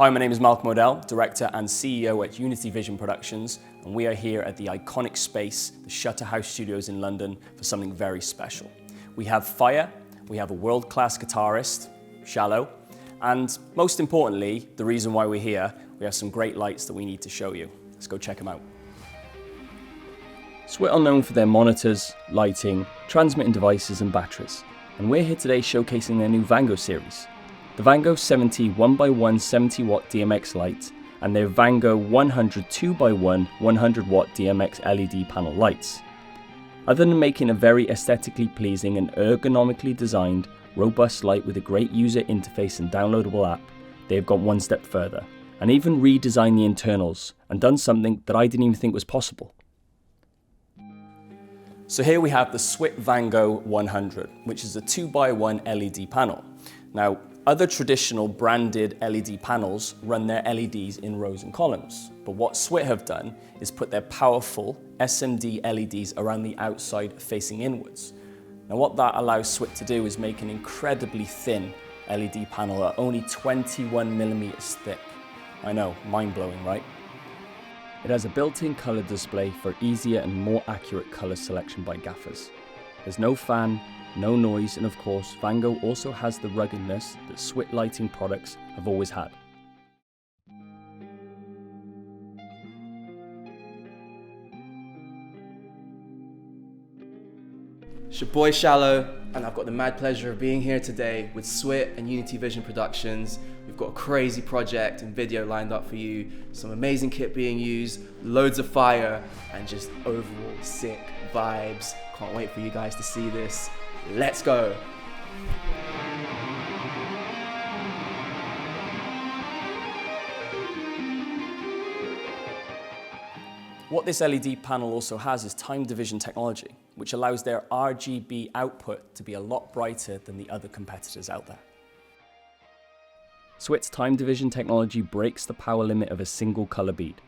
Hi, my name is Malcolm Modele, Director and CEO at Unity Vision Productions, and we are here at the iconic space, the Shutter House Studios in London, for something very special. We have fire, we have a world-class guitarist, Shallow, and most importantly, the reason why we're here, we have some great lights that we need to show you. Let's go check them out. SWIT are known for their monitors, lighting, transmitting devices and batteries, and we're here today showcasing their new Vango series. The Vango 70 1x1 70 watt DMX light and their Vango 100 2x1 100 watt DMX LED panel lights. Other than making a very aesthetically pleasing and ergonomically designed, robust light with a great user interface and downloadable app, they have gone one step further and even redesigned the internals and done something that I didn't even think was possible. So here we have the SWIT Vango 100, which is a 2x1 LED panel. Now, other traditional branded LED panels run their LEDs in rows and columns, but what SWIT have done is put their powerful SMD LEDs around the outside facing inwards. Now what that allows SWIT to do is make an incredibly thin LED panel at only 21mm thick. I know, mind-blowing, right? It has a built-in colour display for easier and more accurate colour selection by gaffers. There's no fan, no noise, and of course, Vango also has the ruggedness that SWIT lighting products have always had. It's your boy Shallow, and I've got the mad pleasure of being here today with SWIT and Unity Vision Productions. We've got a crazy project and video lined up for you, some amazing kit being used, loads of fire, and just overall sick vibes. Can't wait for you guys to see this. Let's go! What this LED panel also has is time division technology, which allows their RGB output to be a lot brighter than the other competitors out there. SWIT's time division technology breaks the power limit of a single color bead.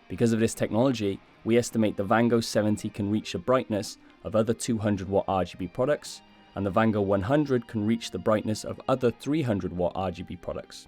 Because of this technology, we estimate the Vango 70 can reach a brightness of other 200 watt RGB products, and the Vango 100 can reach the brightness of other 300 watt RGB products.